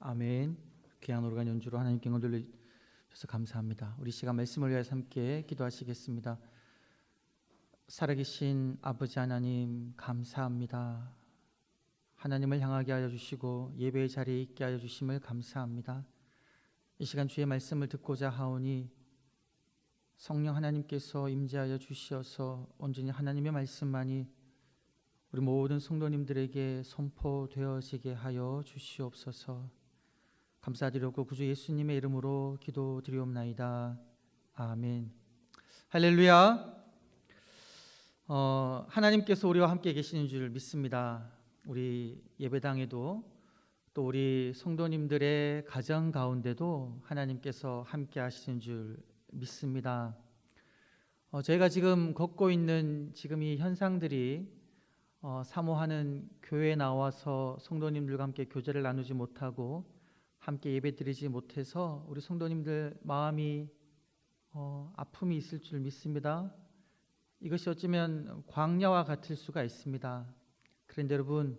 아멘. 귀한 오르간 연주로 하나님께 영광 돌려주셔서 감사합니다. 우리 시간 말씀을 위하여 함께 기도하시겠습니다. 살아계신 아버지 하나님 감사합니다. 하나님을 향하게 하여 주시고 예배의 자리에 있게 하여 주심을 감사합니다. 이 시간 주의 말씀을 듣고자 하오니 성령 하나님께서 임재하여 주시어서 온전히 하나님의 말씀만이 우리 모든 성도님들에게 선포되어지게 하여 주시옵소서. 감사드리고 구주 예수님의 이름으로 기도드리옵나이다. 아멘. 할렐루야. 하나님께서 우리와 함께 계시는 줄 믿습니다. 우리 예배당에도 또 우리 성도님들의 가정 가운데도 하나님께서 함께 하시는 줄 믿습니다. 저희가 지금 걷고 있는 지금 이 현상들이 사모하는 교회에 나와서 성도님들과 함께 교제를 나누지 못하고 함께 예배드리지 못해서 우리 성도님들 마음이 아픔이 있을 줄 믿습니다. 이것이 어쩌면 광야와 같을 수가 있습니다. 그런데 여러분,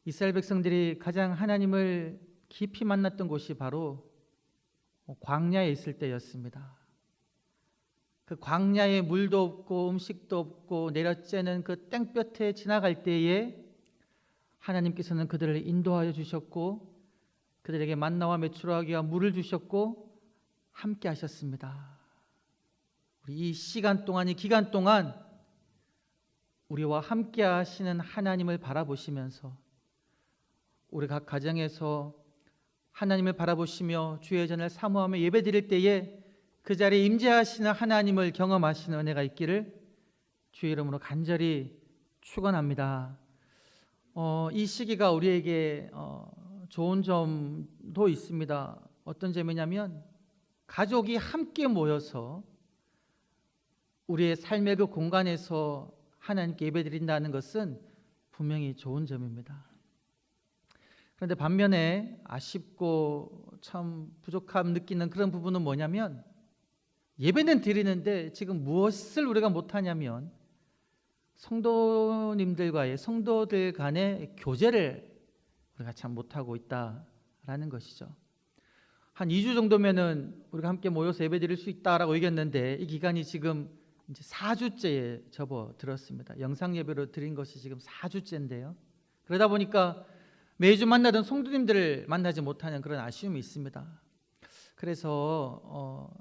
이스라엘 백성들이 가장 하나님을 깊이 만났던 곳이 바로 광야에 있을 때였습니다. 그 광야에 물도 없고 음식도 없고 내려쬐는 그 땡볕에 지나갈 때에 하나님께서는 그들을 인도하여 주셨고 그들에게 만나와 메추라기와 물을 주셨고 함께 하셨습니다. 우리 이 시간 동안, 이 기간 동안 우리와 함께 하시는 하나님을 바라보시면서 우리 각 가정에서 하나님을 바라보시며 주의 전을 사모하며 예배드릴 때에 그 자리에 임재하시는 하나님을 경험하시는 은혜가 있기를 주의 이름으로 간절히 축원합니다. 이 시기가 우리에게 좋은 점도 있습니다. 어떤 점이냐면 가족이 함께 모여서 우리의 삶의 그 공간에서 하나님께 예배드린다는 것은 분명히 좋은 점입니다. 그런데 반면에 아쉽고 참 부족함 느끼는 그런 부분은 뭐냐면 예배는 드리는데 지금 무엇을 우리가 못하냐면 성도들 간의 교제를 우리가 참 못하고 있다라는 것이죠. 한 2주 정도면은 우리가 함께 모여서 예배드릴 수 있다라고 얘기했는데 이 기간이 지금 이제 4주째에 접어들었습니다. 영상 예배로 드린 것이 지금 4주째인데요. 그러다 보니까 매주 만나던 성도님들을 만나지 못하는 그런 아쉬움이 있습니다. 그래서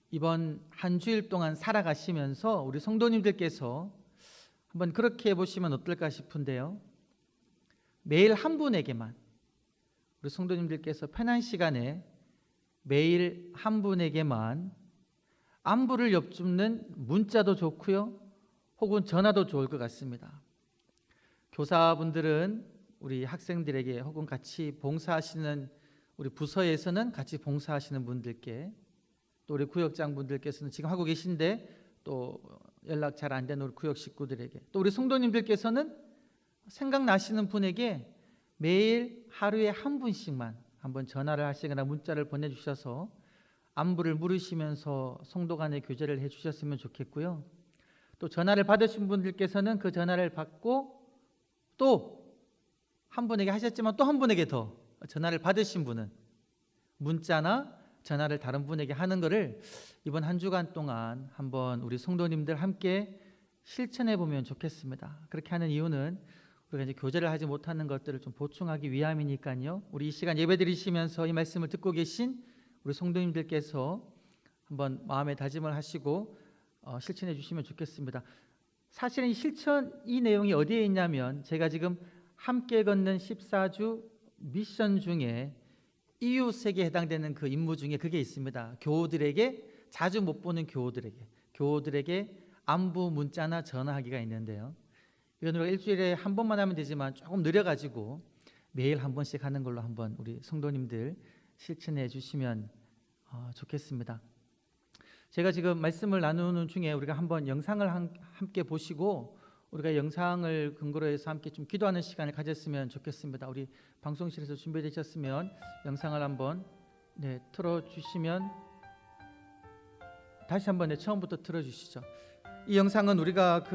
이번 한 주일 동안 살아가시면서 우리 성도님들께서 한번 그렇게 해보시면 어떨까 싶은데요. 매일 한 분에게만, 우리 성도님들께서 편한 시간에 매일 한 분에게만 안부를 엿줍는 문자도 좋고요, 혹은 전화도 좋을 것 같습니다. 교사분들은 우리 학생들에게 혹은 같이 봉사하시는 우리 부서에서는 같이 봉사하시는 분들께, 또 우리 구역장분들께서는 지금 하고 계신데 또 연락 잘 안 되는 우리 구역 식구들에게, 또 우리 성도님들께서는 생각나시는 분에게 매일 하루에 한 분씩만 한번 전화를 하시거나 문자를 보내주셔서 안부를 물으시면서 성도 간의 교제를 해주셨으면 좋겠고요. 또 전화를 받으신 분들께서는 그 전화를 받고 또 한 분에게 하셨지만 또 한 분에게 더 전화를 받으신 분은 문자나 전화를 다른 분에게 하는 것을 이번 한 주간 동안 한번 우리 성도님들 함께 실천해 보면 좋겠습니다. 그렇게 하는 이유는 우리가 이제 교제를 하지 못하는 것들을 좀 보충하기 위함이니까요. 우리 이 시간 예배 드리시면서 이 말씀을 듣고 계신 우리 성도님들께서 한번 마음의 다짐을 하시고 실천해 주시면 좋겠습니다. 사실은 이 내용이 어디에 있냐면 제가 지금 함께 걷는 14주 미션 중에 이웃에게 해당되는 그 임무 중에 그게 있습니다. 교우들에게, 자주 못 보는 교우들에게 안부 문자나 전화하기가 있는데요. 이건 우리가 일주일에 한 번만 하면 되지만 조금 느려가지고 매일 한 번씩 하는 걸로 한번 우리 성도님들 실천해 주시면 좋겠습니다. 제가 지금 말씀을 나누는 중에 우리가 한번 영상을 함께 보시고 우리가 영상을 근거로 해서 함께 좀 기도하는 시간을 가졌으면 좋겠습니다. 우리 방송실에서 준비되셨으면 영상을 한번 틀어주시면, 다시 한번 처음부터 틀어주시죠. 이 영상은 우리가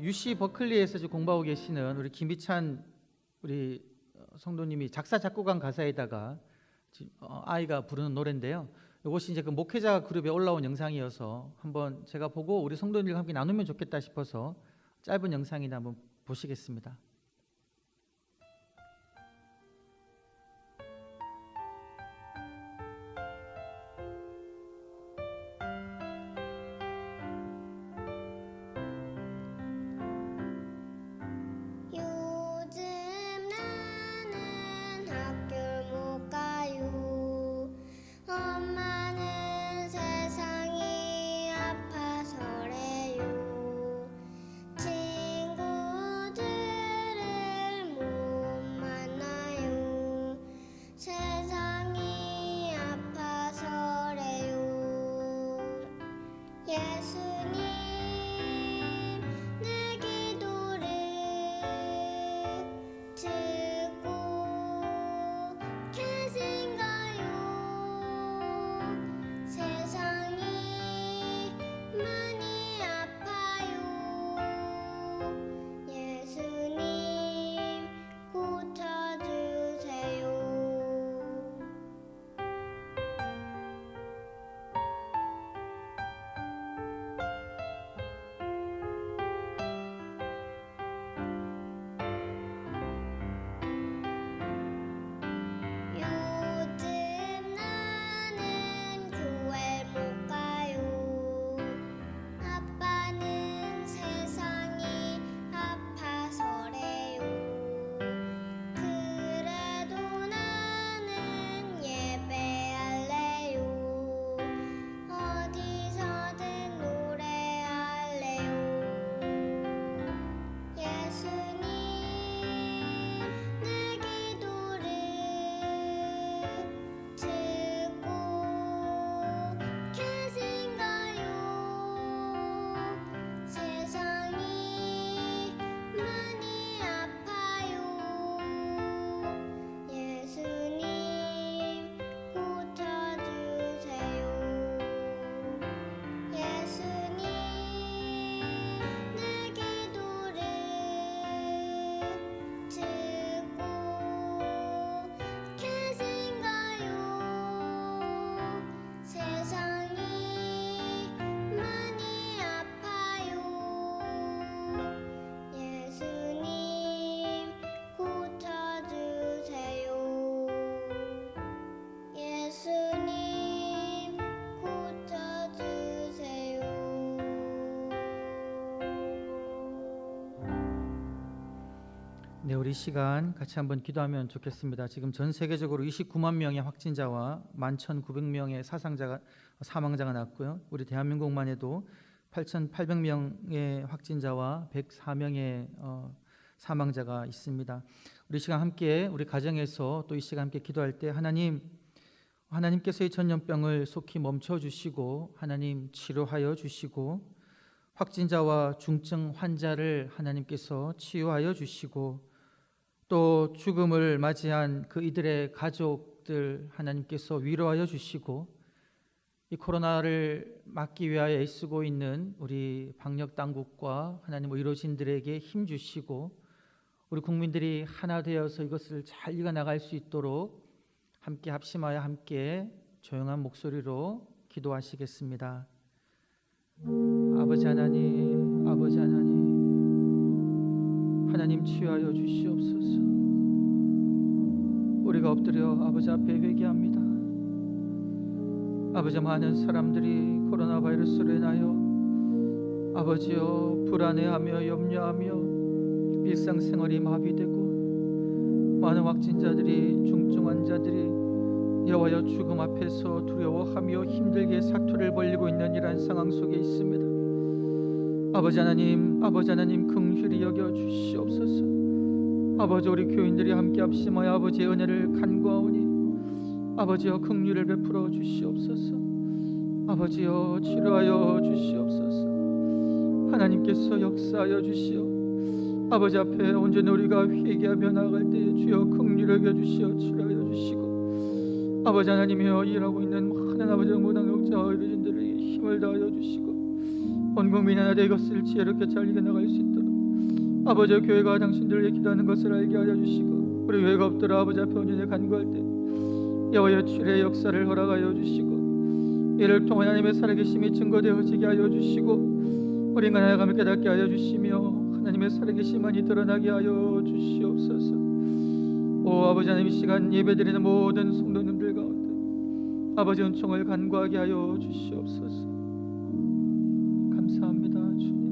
UC 버클리에서 공부하고 계시는 우리 김희찬 우리 성도님이 작사 작곡한 가사에다가 아이가 부르는 노래인데요. 이것이 이제 그 목회자 그룹에 올라온 영상이어서 한번 제가 보고 우리 성도님들과 함께 나누면 좋겠다 싶어서 짧은 영상이나 한번 보시겠습니다. 네, 우리 시간 같이 한번 기도하면 좋겠습니다. 지금 전 세계적으로 29만 명의 확진자와 11,900명의 사망자가 났고요. 우리 대한민국만 해도 8,800명의 확진자와 104명의 사망자가 있습니다. 우리 시간 함께 우리 가정에서 또 이 시간 함께 기도할 때 하나님께서 이 전염병을 속히 멈춰 주시고 하나님 치료하여 주시고 확진자와 중증 환자를 하나님께서 치유하여 주시고 또 죽음을 맞이한 그 이들의 가족들 하나님께서 위로하여 주시고 이 코로나를 막기 위하여 애쓰고 있는 우리 방역 당국과 하나님 의료진들에게 힘 주시고 우리 국민들이 하나 되어서 이것을 잘 이겨나갈 수 있도록 함께 합심하여 함께 조용한 목소리로 기도하시겠습니다. 아버지 하나님, 아버지 하나님, 하나님 치유하여 주시옵소서. 우리가 엎드려 아버지 앞에 회개합니다. 아버지, 많은 사람들이 코로나 바이러스로 인하여 아버지여 불안해하며 염려하며 일상생활이 마비되고 많은 확진자들이 중증 환자들이 여호와여 죽음 앞에서 두려워하며 힘들게 사투를 벌이고 있는 이러한 상황 속에 있습니다. 아버지 하나님 긍휼히 여겨 주시옵소서. 아버지, 우리 교인들이 함께 합심하여 아버지의 은혜를 간구하오니 아버지여 긍휼을 베풀어 주시옵소서. 아버지여 치료하여 주시옵소서. 하나님께서 역사하여 주시오. 아버지 앞에 온전히 우리가 회개하며 나아갈 때에 주여 긍휼을 여겨 주시어 치료하여 주시고 아버지 하나님이여 일하고 있는 많은 아버지 무당역자와 의료진들에게 힘을 다하여 주시고 온 국민이 하나 되어 이것을 지혜롭게 잘 이겨나갈 수 있도록 아버지의 교회가 당신들에게 기도하는 것을 알게 하여 주시고 우리 외가 없더라 아버지 앞에 온전히 간구할 때 여호와의 치료의 역사를 허락하여 주시고 이를 통해 하나님의 살아계심이 증거되어지게 하여 주시고 우리 인간 하여감을 깨닫게 하여 주시며 하나님의 살아계심만이 드러나게 하여 주시옵소서. 오 아버지 하나님, 이 시간 예배드리는 모든 성도님들 가운데 아버지 은총을 간구하게 하여 주시옵소서. 감사합니다 주님.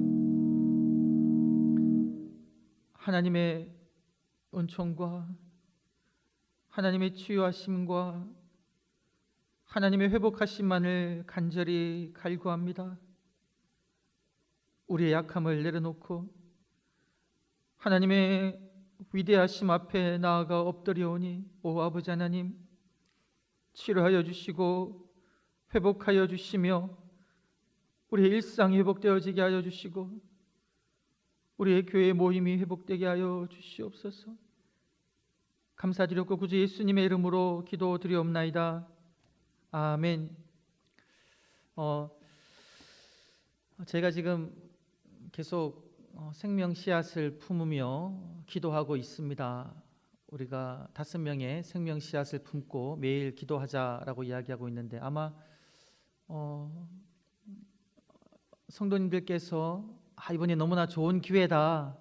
하나님의 은총과 하나님의 치유하심과 하나님의 회복하심만을 간절히 갈구합니다. 우리의 약함을 내려놓고 하나님의 위대하심 앞에 나아가 엎드려오니 오 아버지 하나님, 치료하여 주시고 회복하여 주시며 우리의 일상이 회복되어지게 하여 주시고 우리의 교회 모임이 회복되게 하여 주시옵소서. 감사드렸고 구주 예수님의 이름으로 기도드리옵나이다. 아멘. 제가 지금 계속 생명 씨앗을 품으며 기도하고 있습니다. 우리가 5명의 생명 씨앗을 품고 매일 기도하자라고 이야기하고 있는데 아마 성도님들께서 이번이 너무나 좋은 기회다,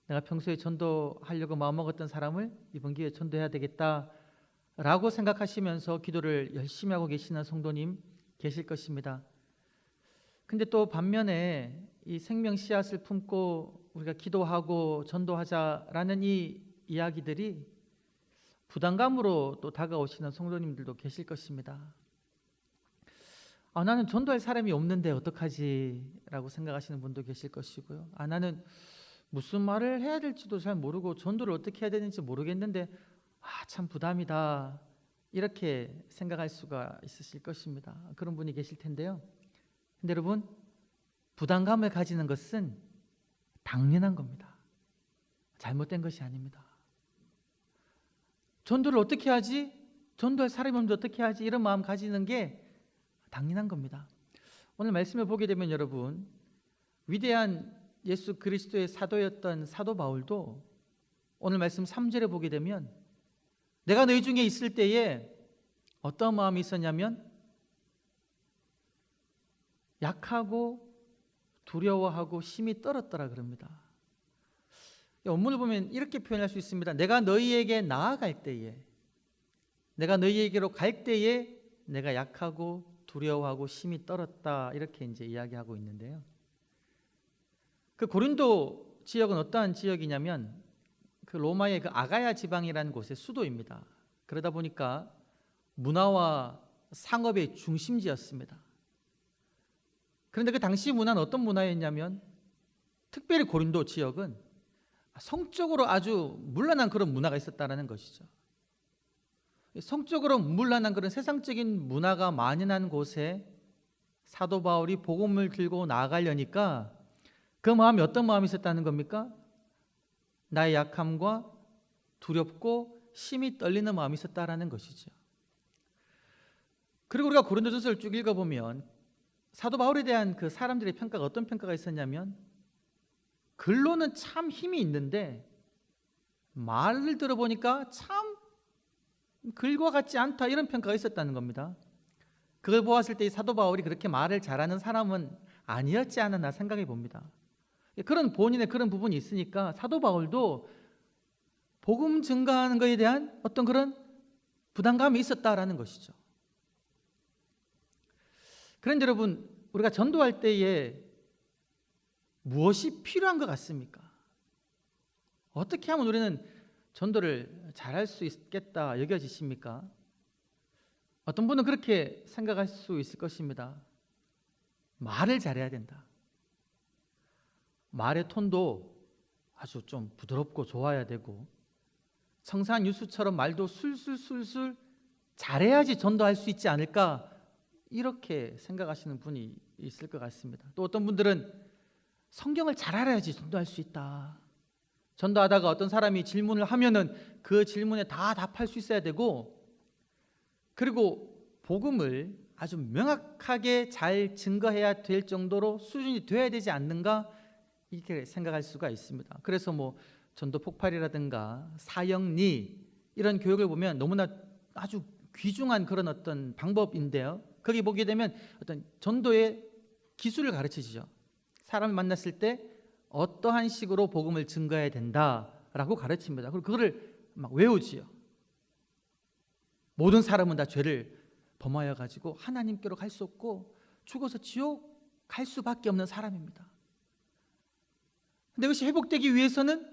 내가 평소에 전도하려고 마음먹었던 사람을 이번 기회에 전도해야 되겠다라고 생각하시면서 기도를 열심히 하고 계시는 성도님 계실 것입니다. 근데 또 반면에 이 생명 씨앗을 품고 우리가 기도하고 전도하자라는 이 이야기들이 부담감으로 또 다가오시는 성도님들도 계실 것입니다. 나는 전도할 사람이 없는데 어떡하지? 라고 생각하시는 분도 계실 것이고요. 나는 무슨 말을 해야 될지도 잘 모르고 전도를 어떻게 해야 되는지 모르겠는데 참 부담이다, 이렇게 생각할 수가 있으실 것입니다. 그런 분이 계실 텐데요. 근데 여러분, 부담감을 가지는 것은 당연한 겁니다. 잘못된 것이 아닙니다. 전도를 어떻게 하지? 전도할 사람이 없는데 어떻게 하지? 이런 마음 가지는 게 당연한 겁니다. 오늘 말씀을 보게 되면 여러분, 위대한 예수 그리스도의 사도였던 사도 바울도 오늘 말씀 3절에 보게 되면 내가 너희 중에 있을 때에 어떤 마음이 있었냐면 약하고 두려워하고 심히 떨었더라 그럽니다. 원문을 보면 이렇게 표현할 수 있습니다. 내가 너희에게 나아갈 때에, 내가 너희에게로 갈 때에 내가 약하고 두려워하고 심히 떨었다, 이렇게 이제 이야기하고 있는데요. 그 고린도 지역은 어떠한 지역이냐면 그 로마의 그 아가야 지방이라는 곳의 수도입니다. 그러다 보니까 문화와 상업의 중심지였습니다. 그런데 그 당시 문화는 어떤 문화였냐면 특별히 고린도 지역은 성적으로 아주 문란한 그런 문화가 있었다는 것이죠. 성적으로 문란한 그런 세상적인 문화가 만연한 곳에 사도 바울이 복음을 들고 나아가려니까 그 마음이 어떤 마음이 있었다는 겁니까? 나의 약함과 두렵고 심히 떨리는 마음이 있었다라는 것이죠. 그리고 우리가 고린도전서를 쭉 읽어보면 사도 바울에 대한 그 사람들의 평가가 어떤 평가가 있었냐면 글로는 참 힘이 있는데 말을 들어보니까 참 글과 같지 않다, 이런 평가가 있었다는 겁니다. 그걸 보았을 때 이 사도 바울이 그렇게 말을 잘하는 사람은 아니었지 않았나 생각해 봅니다. 그런 본인의 그런 부분이 있으니까 사도 바울도 복음 증거하는 것에 대한 어떤 그런 부담감이 있었다라는 것이죠. 그런데 여러분, 우리가 전도할 때에 무엇이 필요한 것 같습니까? 어떻게 하면 우리는 전도를 잘할 수 있겠다 여겨지십니까? 어떤 분은 그렇게 생각할 수 있을 것입니다. 말을 잘해야 된다. 말의 톤도 아주 좀 부드럽고 좋아야 되고 청산 유수처럼 말도 술술술술 잘해야지 전도할 수 있지 않을까, 이렇게 생각하시는 분이 있을 것 같습니다. 또 어떤 분들은 성경을 잘 알아야지 전도할 수 있다. 전도하다가 어떤 사람이 질문을 하면은 그 질문에 다 답할 수 있어야 되고, 그리고 복음을 아주 명확하게 잘 증거해야 될 정도로 수준이 돼야 되지 않는가, 이렇게 생각할 수가 있습니다. 그래서 전도 폭발이라든가 사형리 이런 교육을 보면 너무나 아주 귀중한 그런 어떤 방법인데요. 거기 보게 되면 어떤 전도의 기술을 가르치죠. 사람을 만났을 때 어떠한 식으로 복음을 증거해야 된다라고 가르칩니다. 그리고 그거를 막 외우지요. 모든 사람은 다 죄를 범하여 가지고 하나님께로 갈 수 없고 죽어서 지옥 갈 수밖에 없는 사람입니다. 근데 이것이 회복되기 위해서는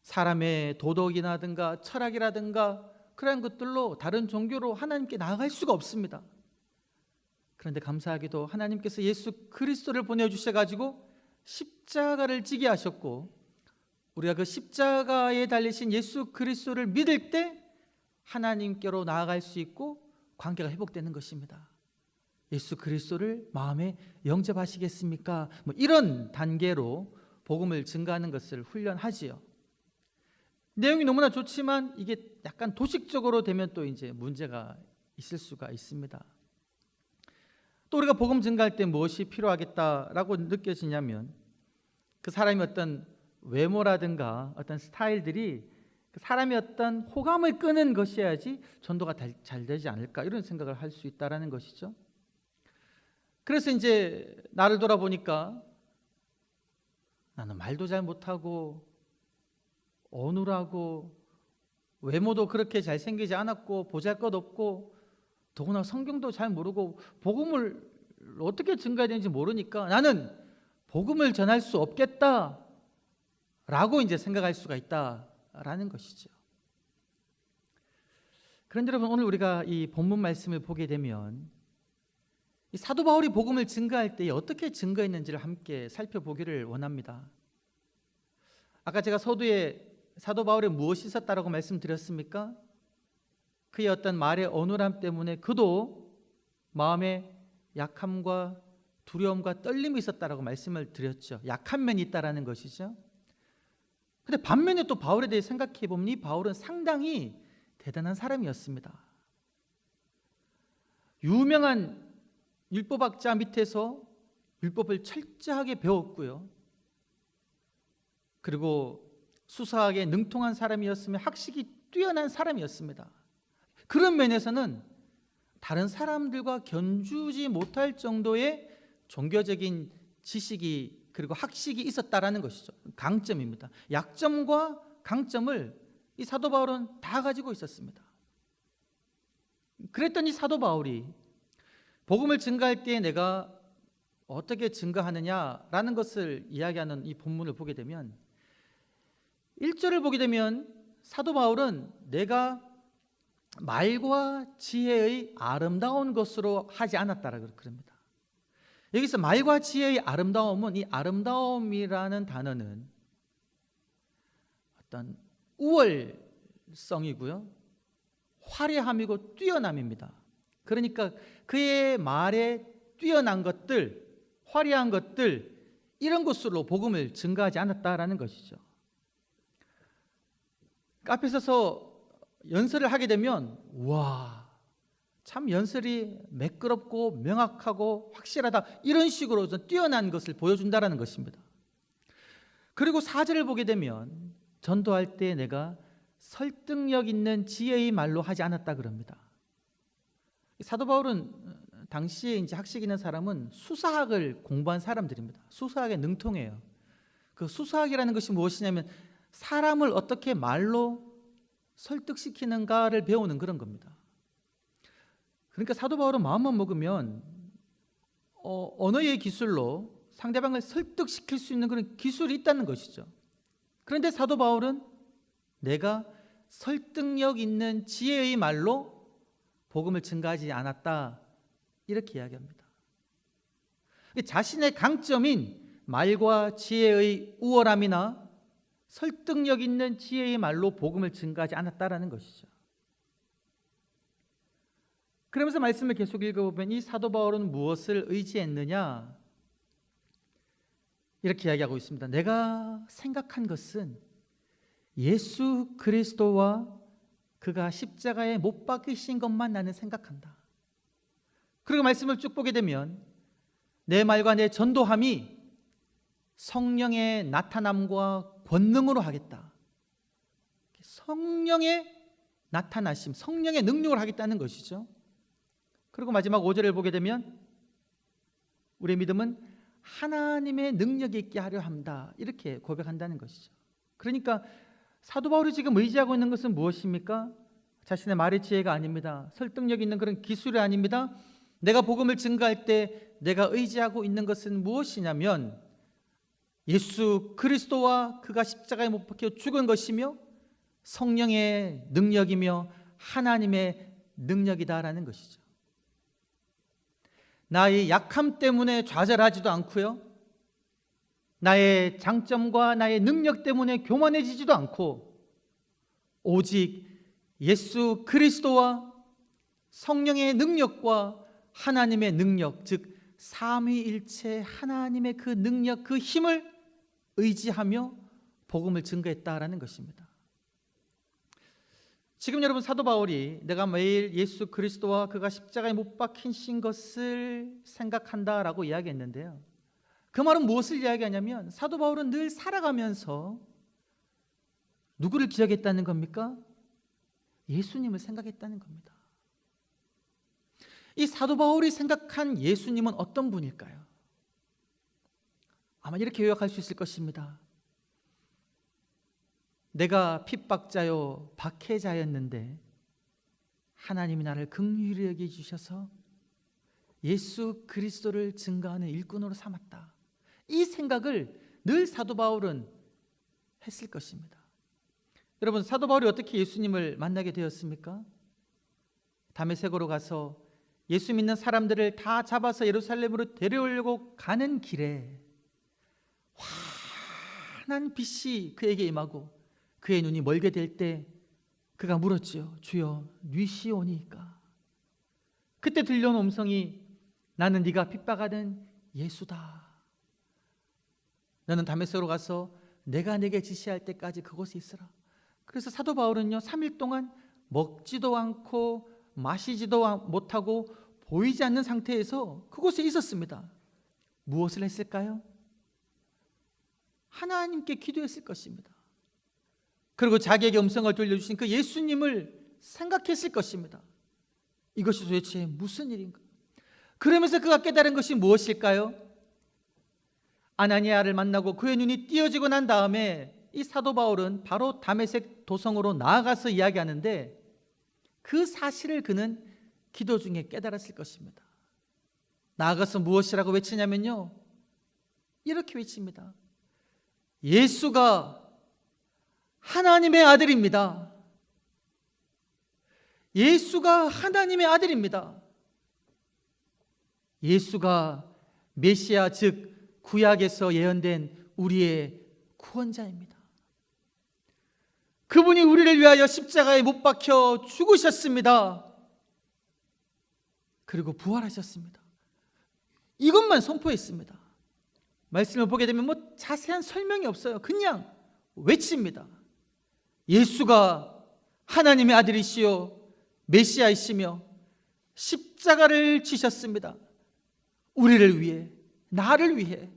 사람의 도덕이라든가 철학이라든가 그런 것들로 다른 종교로 하나님께 나아갈 수가 없습니다. 그런데 감사하게도 하나님께서 예수 그리스도를 보내주셔가지고 십자가를 지게 하셨고, 우리가 그 십자가에 달리신 예수 그리스도를 믿을 때 하나님께로 나아갈 수 있고 관계가 회복되는 것입니다. 예수 그리스도를 마음에 영접하시겠습니까? 뭐 이런 단계로 복음을 증거하는 것을 훈련하지요. 내용이 너무나 좋지만 이게 약간 도식적으로 되면 또 이제 문제가 있을 수가 있습니다. 또 우리가 복음 증거할 때 무엇이 필요하겠다라고 느껴지냐면, 그 사람이 어떤 외모라든가 어떤 스타일들이 그 사람의 어떤 호감을 끄는 것이어야지 전도가 잘 되지 않을까, 이런 생각을 할 수 있다라는 것이죠. 그래서 이제 나를 돌아보니까 나는 말도 잘 못하고 어눌하고 외모도 그렇게 잘생기지 않았고 보잘것없고 더구나 성경도 잘 모르고 복음을 어떻게 증거해야 되는지 모르니까 나는 복음을 전할 수 없겠다라고 이제 생각할 수가 있다라는 것이죠. 그런데 여러분, 오늘 우리가 이 본문 말씀을 보게 되면 이 사도 바울이 복음을 증거할 때 어떻게 증거했는지를 함께 살펴보기를 원합니다. 아까 제가 서두에 사도 바울에 무엇이 있었다라고 말씀드렸습니까? 그의 어떤 말의 어눌함 때문에 그도 마음에 약함과 두려움과 떨림이 있었다라고 말씀을 드렸죠. 약한 면이 있다라는 것이죠. 근데 반면에 또 바울에 대해 생각해 보면 이 바울은 상당히 대단한 사람이었습니다. 유명한 율법학자 밑에서 율법을 철저하게 배웠고요. 그리고 수사학에 능통한 사람이었으며 학식이 뛰어난 사람이었습니다. 그런 면에서는 다른 사람들과 견주지 못할 정도의 종교적인 지식이 그리고 학식이 있었다라는 것이죠. 강점입니다. 약점과 강점을 이 사도 바울은 다 가지고 있었습니다. 그랬더니 사도 바울이 복음을 증거할 때 내가 어떻게 증거하느냐라는 것을 이야기하는 이 본문을 보게 되면 1절을 보게 되면 사도 바울은 내가 말과 지혜의 아름다운 것으로 하지 않았다라고 그럽니다. 여기서 말과 지혜의 아름다움은, 이 아름다움이라는 단어는 어떤 우월성이고요, 화려함이고 뛰어남입니다. 그러니까 그의 말에 뛰어난 것들, 화려한 것들, 이런 것으로 복음을 증거하지 않았다라는 것이죠. 앞에 서서 연설을 하게 되면 와, 참 연설이 매끄럽고 명확하고 확실하다, 이런 식으로 뛰어난 것을 보여준다라는 것입니다. 그리고 4절을 보게 되면 전도할 때 내가 설득력 있는 지혜의 말로 하지 않았다 그럽니다. 사도 바울은 당시에 이제 학식 있는 사람은 수사학을 공부한 사람들입니다. 수사학에 능통해요. 그 수사학이라는 것이 무엇이냐면 사람을 어떻게 말로 설득시키는가를 배우는 그런 겁니다. 그러니까 사도 바울은 마음만 먹으면 언어의 기술로 상대방을 설득시킬 수 있는 그런 기술이 있다는 것이죠. 그런데 사도 바울은 내가 설득력 있는 지혜의 말로 복음을 증거하지 않았다, 이렇게 이야기합니다. 자신의 강점인 말과 지혜의 우월함이나 설득력 있는 지혜의 말로 복음을 증거하지 않았다라는 것이죠. 그러면서 말씀을 계속 읽어보면 이 사도 바울은 무엇을 의지했느냐, 이렇게 이야기하고 있습니다. 내가 생각한 것은 예수 그리스도와 그가 십자가에 못 박히신 것만 나는 생각한다. 그리고 말씀을 쭉 보게 되면 내 말과 내 전도함이 성령의 나타남과 권능으로 하겠다. 성령의 나타나심, 성령의 능력을 하겠다는 것이죠. 그리고 마지막 5절을 보게 되면 우리의 믿음은 하나님의 능력이 있게 하려 합니다. 이렇게 고백한다는 것이죠. 그러니까 사도 바울이 지금 의지하고 있는 것은 무엇입니까? 자신의 말의 지혜가 아닙니다. 설득력 있는 그런 기술이 아닙니다. 내가 복음을 증거할 때 내가 의지하고 있는 것은 무엇이냐면 예수 그리스도와 그가 십자가에 못 박혀 죽은 것이며 성령의 능력이며 하나님의 능력이다라는 것이죠. 나의 약함 때문에 좌절하지도 않고요, 나의 장점과 나의 능력 때문에 교만해지지도 않고 오직 예수 그리스도와 성령의 능력과 하나님의 능력, 즉 삼위일체 하나님의 그 능력, 그 힘을 의지하며 복음을 증거했다라는 것입니다. 지금 여러분 사도 바울이 내가 매일 예수 그리스도와 그가 십자가에 못 박히신 것을 생각한다라고 이야기했는데요, 그 말은 무엇을 이야기하냐면 사도 바울은 늘 살아가면서 누구를 기억했다는 겁니까? 예수님을 생각했다는 겁니다. 이 사도 바울이 생각한 예수님은 어떤 분일까요? 아마 이렇게 요약할 수 있을 것입니다. 내가 핍박자요 박해자였는데 하나님이 나를 긍휼히 여겨주셔서 예수 그리스도를 증거하는 일꾼으로 삼았다. 이 생각을 늘 사도 바울은 했을 것입니다. 여러분, 사도 바울이 어떻게 예수님을 만나게 되었습니까? 다메섹으로 가서 예수 믿는 사람들을 다 잡아서 예루살렘으로 데려오려고 가는 길에 환한 빛이 그에게 임하고 그의 눈이 멀게 될 때 그가 물었지요. 주여, 뉘시오니까? 그때 들려온 음성이 나는 네가 핍박하는 예수다. 너는 다메섹으로 가서 내가 내게 지시할 때까지 그곳에 있으라. 그래서 사도 바울은요 3일 동안 먹지도 않고 마시지도 못하고 보이지 않는 상태에서 그곳에 있었습니다. 무엇을 했을까요? 하나님께 기도했을 것입니다. 그리고 자기에게 음성을 들려주신 그 예수님을 생각했을 것입니다. 이것이 도대체 무슨 일인가? 그러면서 그가 깨달은 것이 무엇일까요? 아나니아를 만나고 그의 눈이 띄어지고 난 다음에 이 사도 바울은 바로 다메섹 도성으로 나아가서 이야기하는데 그 사실을 그는 기도 중에 깨달았을 것입니다. 나아가서 무엇이라고 외치냐면요, 이렇게 외칩니다. 예수가 하나님의 아들입니다. 예수가 하나님의 아들입니다. 예수가 메시아, 즉 구약에서 예언된 우리의 구원자입니다. 그분이 우리를 위하여 십자가에 못 박혀 죽으셨습니다. 그리고 부활하셨습니다. 이것만 선포했습니다. 말씀을 보게 되면 뭐 자세한 설명이 없어요. 그냥 외칩니다. 예수가 하나님의 아들이시요 메시아이시며 십자가를 지셨습니다. 우리를 위해, 나를 위해.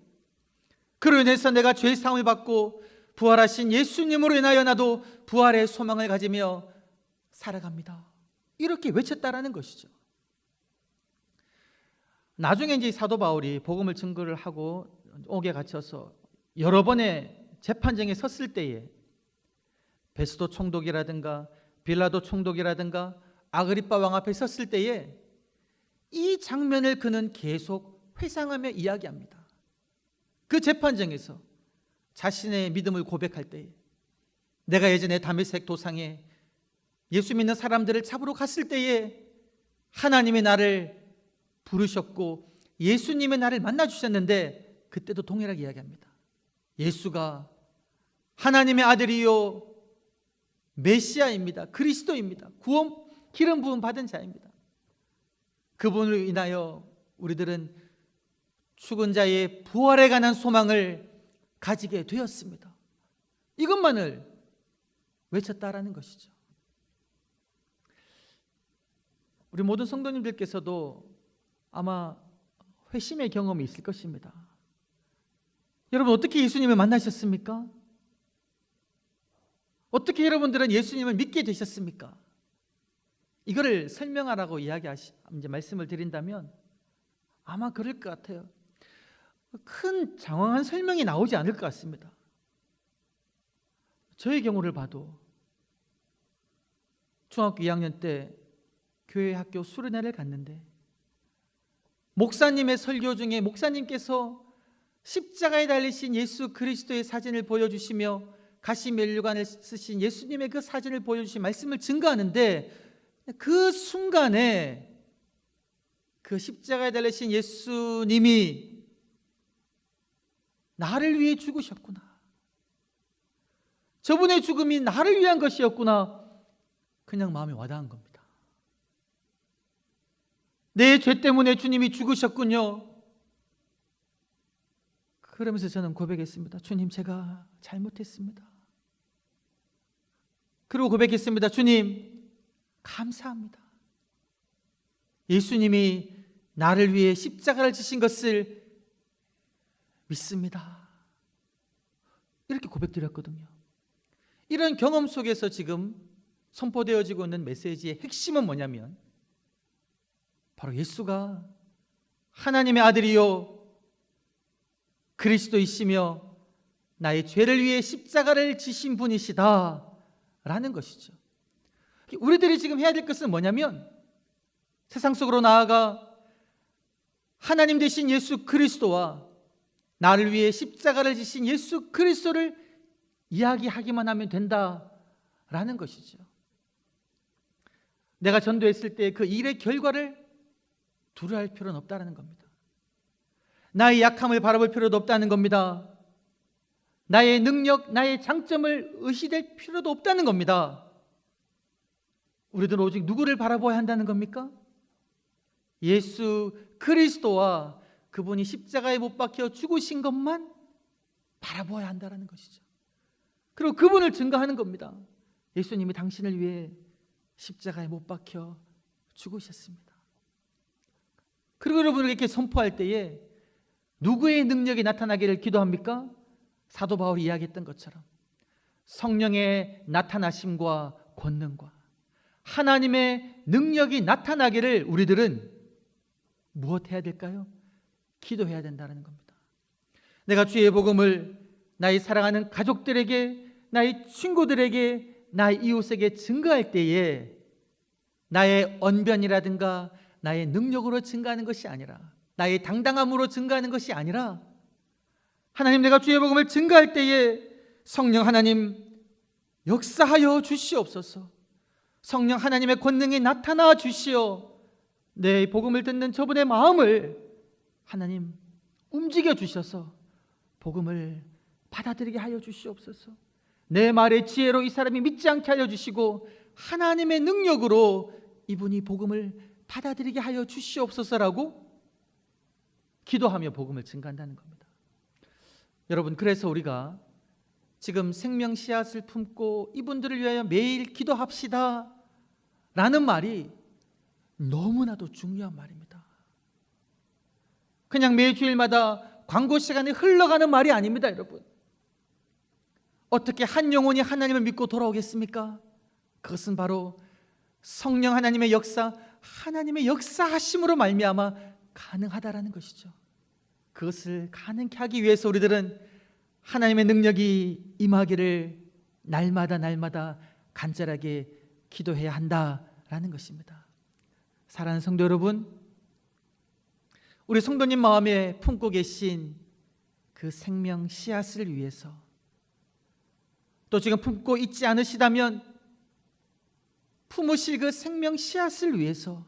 그로 인해서 내가 죄 사함을 받고 부활하신 예수님으로 인하여 나도 부활의 소망을 가지며 살아갑니다. 이렇게 외쳤다라는 것이죠. 나중에 이제 사도 바울이 복음을 증거를 하고 옥에 갇혀서 여러 번의 재판정에 섰을 때에 베스도 총독이라든가 빌라도 총독이라든가 아그리빠 왕 앞에 섰을 때에 이 장면을 그는 계속 회상하며 이야기합니다. 그 재판정에서 자신의 믿음을 고백할 때에 내가 예전에 다메섹 도상에 예수 믿는 사람들을 잡으러 갔을 때에 하나님의 나를 부르셨고 예수님의 나를 만나주셨는데 그때도 동일하게 이야기합니다. 예수가 하나님의 아들이요 메시아입니다. 그리스도입니다. 구원 기름 부음 받은 자입니다. 그분으로 인하여 우리들은 죽은 자의 부활에 관한 소망을 가지게 되었습니다. 이것만을 외쳤다라는 것이죠. 우리 모든 성도님들께서도 아마 회심의 경험이 있을 것입니다. 여러분, 어떻게 예수님을 만나셨습니까? 어떻게 여러분들은 예수님을 믿게 되셨습니까? 이거를 설명하라고 이제 말씀을 드린다면 아마 그럴 것 같아요. 큰 장황한 설명이 나오지 않을 것 같습니다. 저의 경우를 봐도 중학교 2학년 때 교회 학교 수련회를 갔는데 목사님의 설교 중에 목사님께서 십자가에 달리신 예수 그리스도의 사진을 보여주시며 가시면류관을 쓰신 예수님의 그 사진을 보여주신 말씀을 증거하는데 그 순간에 그 십자가에 달리신 예수님이 나를 위해 죽으셨구나, 저분의 죽음이 나를 위한 것이었구나, 그냥 마음에 와닿은 겁니다. 내 죄 때문에 주님이 죽으셨군요. 그러면서 저는 고백했습니다. 주님, 제가 잘못했습니다. 그리고 고백했습니다. 주님, 감사합니다. 예수님이 나를 위해 십자가를 지신 것을 믿습니다. 이렇게 고백드렸거든요. 이런 경험 속에서 지금 선포되어지고 있는 메시지의 핵심은 뭐냐면 바로 예수가 하나님의 아들이요 그리스도이시며 나의 죄를 위해 십자가를 지신 분이시다 라는 것이죠. 우리들이 지금 해야 될 것은 뭐냐면 세상 속으로 나아가 하나님 되신 예수 그리스도와 나를 위해 십자가를 지신 예수 그리스도를 이야기하기만 하면 된다라는 것이죠. 내가 전도했을 때 그 일의 결과를 두려워할 필요는 없다는 겁니다. 나의 약함을 바라볼 필요도 없다는 겁니다. 나의 능력, 나의 장점을 의시될 필요도 없다는 겁니다. 우리들은 오직 누구를 바라보아야 한다는 겁니까? 예수 그리스도와 그분이 십자가에 못 박혀 죽으신 것만 바라보아야 한다는 것이죠. 그리고 그분을 증거하는 겁니다. 예수님이 당신을 위해 십자가에 못 박혀 죽으셨습니다. 그리고 여러분에게 이렇게 선포할 때에 누구의 능력이 나타나기를 기도합니까? 사도 바울이 이야기했던 것처럼 성령의 나타나심과 권능과 하나님의 능력이 나타나기를 우리들은 무엇해야 될까요? 기도해야 된다는 겁니다. 내가 주의 복음을 나의 사랑하는 가족들에게, 나의 친구들에게, 나의 이웃에게 증거할 때에 나의 언변이라든가 나의 능력으로 증거하는 것이 아니라, 나의 당당함으로 증거하는 것이 아니라, 하나님, 내가 주의 복음을 증거할 때에 성령 하나님 역사하여 주시옵소서. 성령 하나님의 권능이 나타나 주시어 내 복음을 듣는 저분의 마음을 하나님 움직여 주셔서 복음을 받아들이게 하여 주시옵소서. 내 말의 지혜로 이 사람이 믿지 않게 하여 주시고 하나님의 능력으로 이분이 복음을 받아들이게 하여 주시옵소서라고 기도하며 복음을 증거한다는 겁니다. 여러분, 그래서 우리가 지금 생명 씨앗을 품고 이분들을 위하여 매일 기도합시다 라는 말이 너무나도 중요한 말입니다. 그냥 매주일마다 광고 시간에 흘러가는 말이 아닙니다. 여러분, 어떻게 한 영혼이 하나님을 믿고 돌아오겠습니까? 그것은 바로 성령 하나님의 역사, 하나님의 역사하심으로 말미암아 가능하다라는 것이죠. 그것을 가능케 하기 위해서 우리들은 하나님의 능력이 임하기를 날마다 간절하게 기도해야 한다라는 것입니다. 사랑하는 성도 여러분, 우리 성도님 마음에 품고 계신 그 생명 씨앗을 위해서, 또 지금 품고 있지 않으시다면 품으실 그 생명 씨앗을 위해서,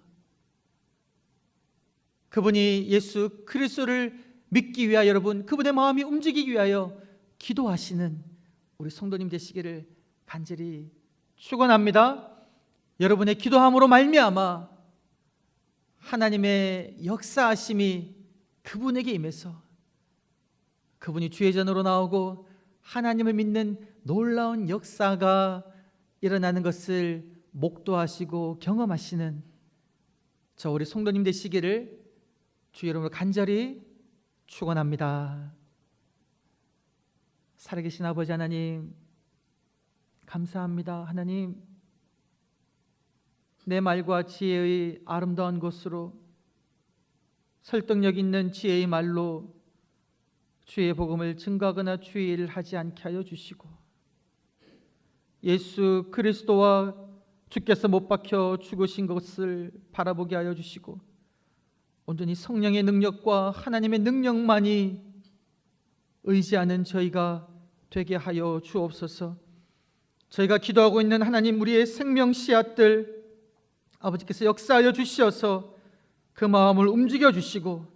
그분이 예수 그리스도를 믿기 위하여, 여러분 그분의 마음이 움직이기 위하여 기도하시는 우리 성도님 되시기를 간절히 축원합니다. 여러분의 기도함으로 말미암아 하나님의 역사하심이 그분에게 임해서 그분이 주의 전으로 나오고 하나님을 믿는 놀라운 역사가 일어나는 것을 목도하시고 경험하시는 저 우리 성도님 되시기를 주 여러분을 간절히 축원합니다. 살아계신 아버지 하나님, 감사합니다. 하나님, 내 말과 지혜의 아름다운 것으로 설득력 있는 지혜의 말로 주의 복음을 증거하거나 주의 일을 하지 않게 하여 주시고, 예수 그리스도와 주께서 못 박혀 죽으신 것을 바라보게 하여 주시고, 온전히 성령의 능력과 하나님의 능력만이 의지하는 저희가 되게 하여 주옵소서. 저희가 기도하고 있는 하나님, 우리의 생명 씨앗들 아버지께서 역사하여 주시어서 그 마음을 움직여 주시고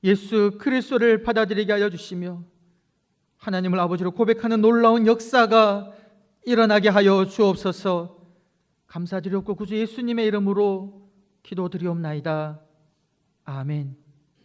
예수 그리스도를 받아들이게 하여 주시며 하나님을 아버지로 고백하는 놀라운 역사가 일어나게 하여 주옵소서. 감사드렸고 구주 예수님의 이름으로 기도드리옵나이다. 아멘.